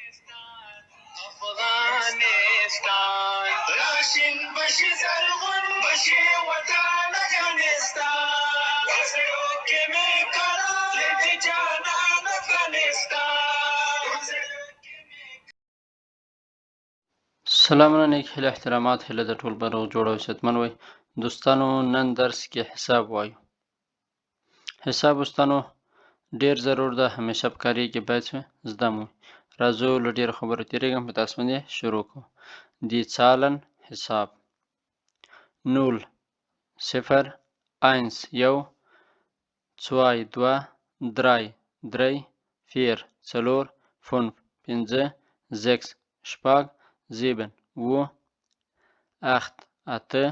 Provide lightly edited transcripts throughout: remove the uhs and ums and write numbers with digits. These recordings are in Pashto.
افغانستان راشین بشي زرغون بشي وطن افغانستان وزرو کې مې کړه دې جانان افغانستان. سلامونه نیک هیله احترامات هیله د ټول بر جوړ او صحتمن وي دوستانو. نن درس کې حساب وایو. حساب دوستانو ډیر ضرور ده، همیشه په کاري کې باید زده مو. راځو له ډیرو خبرو تیریږم په تاسو باندې شروع کوو. Die Zahlen حساب 0 0 1 1 2 2 3 3 4 4 5 5 6 شپږ 7 8 8 8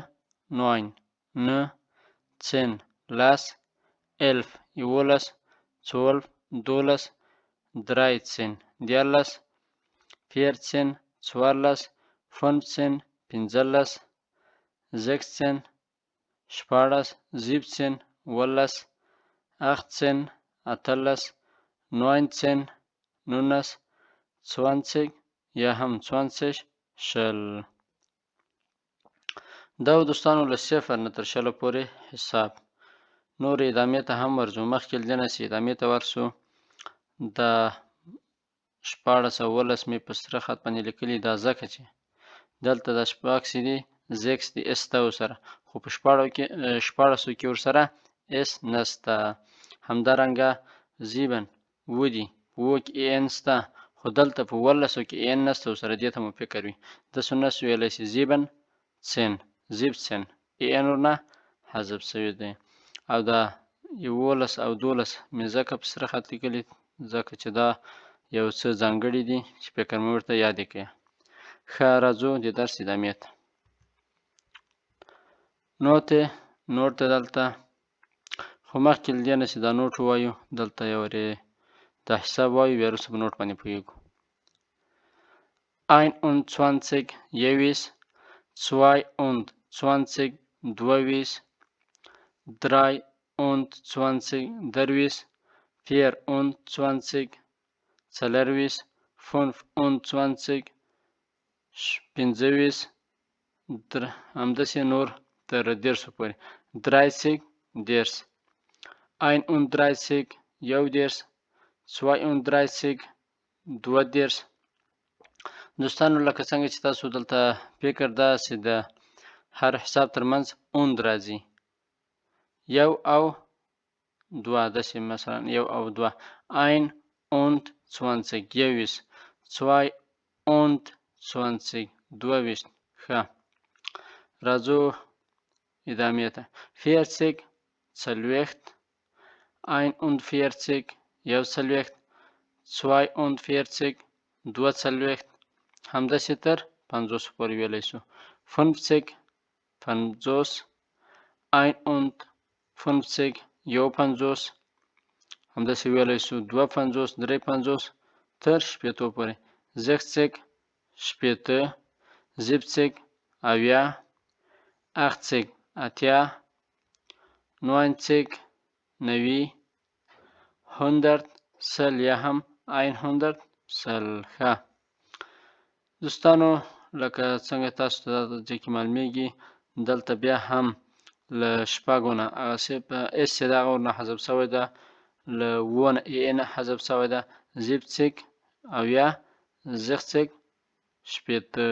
9 9 10 10 11 11 12 12 13 14 14 14 15 15 16 شپاړس 17 18 18 19 19 19 20 یا هم 20 شل. دا دوستانو له صفر نه تر شلو پورې حساب. نور ادامې ته هم ورځو. مخکې له دې نه چې ادامې ته ورسو، دا 14 او 18 مې په سره خط باندې لیکلي، دا ځکه چې دلته د شپږ چې دي زیکس د اس ته ورسره، خو په 14 کې ورسره اس نسته. همدارنګه زیبن ودي په و کې ان سته، خو دلته په 18 کې ان نسته ورسره، دې ته مو فکر وي. داسې نس ویلی شي زیبن سن زیبسن ان ورنه حذف شوی دی. او دا 11 او 12 مې ځکه په سره خط لیکلي ځکه چې دا یو څه ځانګړي دي چې فکر مې ورته یاد کړئ. ښه راځو د درس ادامې ته. نوټ ته دلته، خو مخکې له دې نه چې دا نوټ ووایو دلته یو دا حساب وایو، بیا وروسته په نوټ باندې پوهېږو. 21 یویس 22 دویس 23 درویس 24 څلرویس 25 پنځویس همداسې نور تر 10 پورې 30 10 31 یو 10 32 دوه 10. دوستانو لکه څنګه چې تاسو دلته فکر دا چې د هر حساب ترمنځ اوند راځي، یو او دوه، داسې مثلا یو او دوه 21 یویس 22 دویس. ښه راځو ادامې ته. 40 څلوېښت 41 یو څلوېښت 42 دوه څلوېښت همداسې تر 50 پورې ویلی شو. 50 50 51 یو 50 همداسې ویلی شو. 52 درې 50 تر 60 پورې. 60 شپېته 70 اویا 80 اتیا 90 90 100 سل یا هم 100 سل. ښه دوستانو لکه څنګه تاسو ته ځکه معلومیږي دلته بیا هم له شپږو نه هغسې په اس چې د هغه ورنه حذف شوی ده، له اووه نه ای نه حذف شوی ده. 70 اویا 60 شپېته.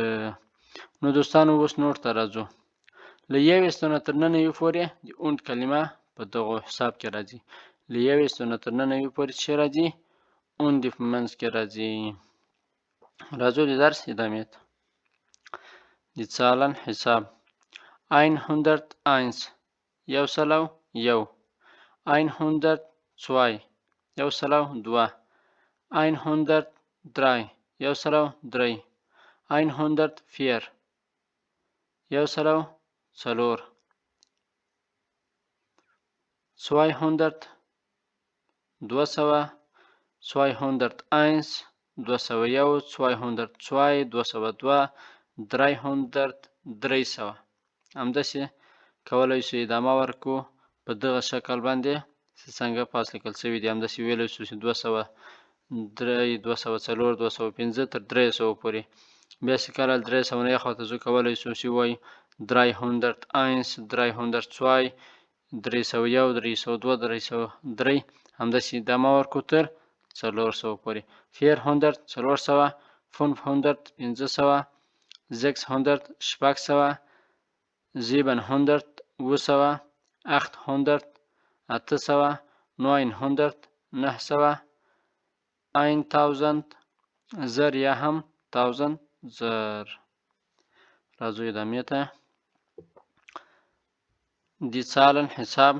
نو دوستانو اوس نور ته راځو. له 21 نه تر 99 پورې د اوند کلمه په دغو حساب کې راځي. له 21 نه تر 99 پورې څه راځي؟ اوند په منځ کې راځي. راځو د درس ادامې ته. Die Zahlen حساب 101 یو سلو یو 102 یو سلو دوه 103 یو سلو درې 104 یو سلو څلور 200 200 201 201 202 202 300 300. همداسې کولی شو ادامه ورکړو په دغه شکل باندې څنګه پاس لیکل شوي دي. همداسې ویلی شو چې 3 204 205 تر 300 پورې. بیا چې کله 300 نه خواته ځو کولی شو چې وایو 301 302 301 302 303 همداسې ادامه ورکړو تر 400 پورې. 400 400 500 500 600 600 700 700 800 800 900 900 1000 زر یا هم 1000 زر. راځو ادامې ته. Die Zahlen حساب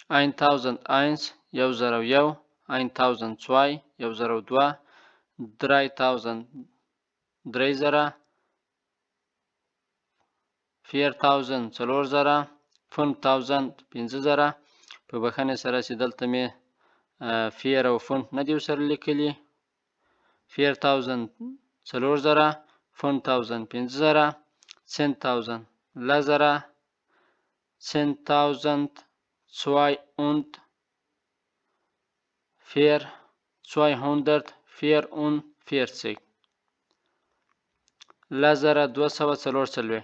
1001 101 1002 102 3000 3000 4000 4000 5000 5000. په بخښنې سره چې دلته مې فیر او فونت نه دي ورسره لیکلي. 4000 4000 5000 5000 10000 1000 10.000 200 4 244 1000 244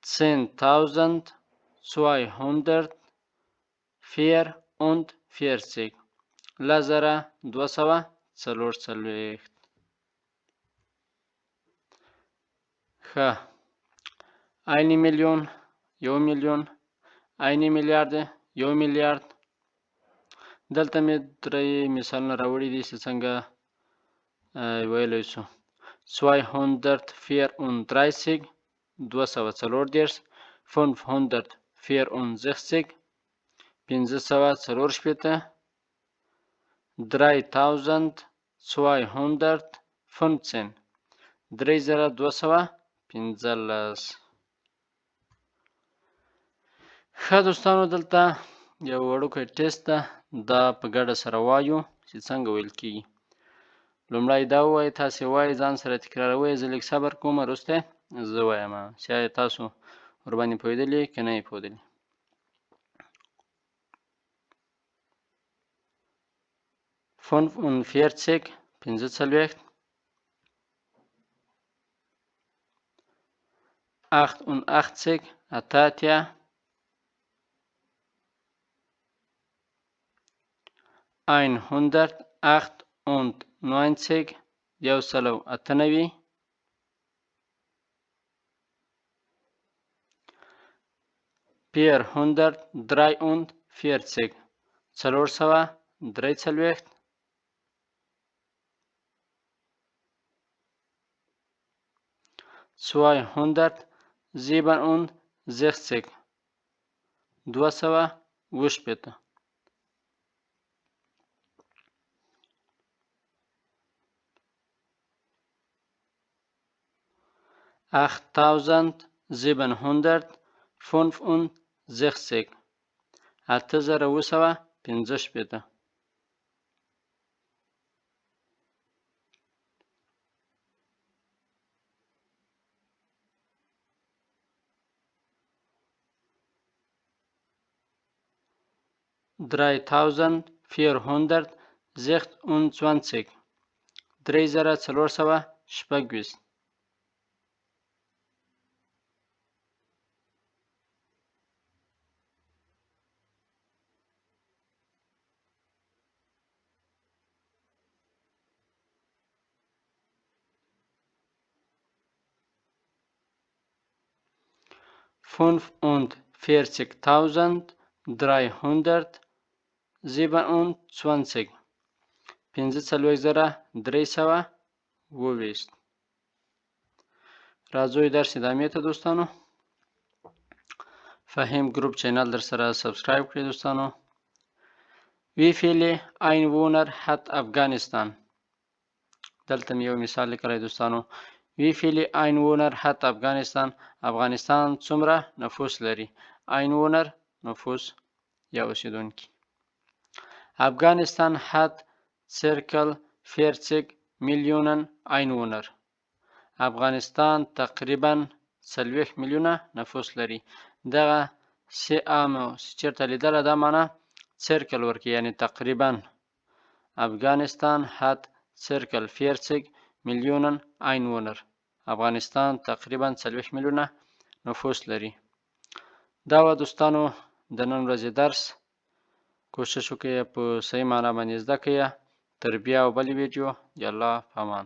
10.000 244 1000 244. ښه. 1 میلیون 1 میلیون 1 میلیارد 1 میلیارد. دلته مې 3 مثالونه راوړي دي چې څنګه ویلی شو. 234 240 564 540 3215 3215. ښه دوستانو، دلته یو وړوکی ټیسټ ده. دا په ګډه سره وایو چې څنګه ویل کېږي. لومړی دا ووایئ، تاسې وایئ، ځان سره تکراروئ. زه لږ صبر کوم، وروسته زه وایم چې ایا تاسو ورباندې پوهېدلي که نه یې پوهېدلي. 45 45 88 88 198 198 443 443 267 280 8765 8015. Drei tausend 426 3426. Fünfundvierzigtausend 327. 45,320. راځو درس ادامې ته دوستانو. فهیم گروپ چینل در سره سبسکرایب کړئ دوستانو. Wie viele Einwohner hat Afghanistan؟ دلته مې یو مثال لیکلی دوستانو. Wie viele Einwohner hat Afghanistan؟ افغانستان څومره نفوس لري؟ Einwohner نفوس یا اوسیدونکي. Afghanistan hat circa 40 Millionen Einwohner. افغانستان تقریبا 40 میلیونه نفوس لري. دغه سی عامو چیرته لیدله دا معنی سرکل ورکي، یعنی تقریبا. افغانستان hat circa 40 Millionen Einwohner. افغانستان تقریبا 40 میلیونه نفوس لري. دا وه دوستانو د نن ورځې درس. کوشش وکړئ په صحیح معنا باندې زده کړئ. تر بیا او بلې ویډیو د الله په امان.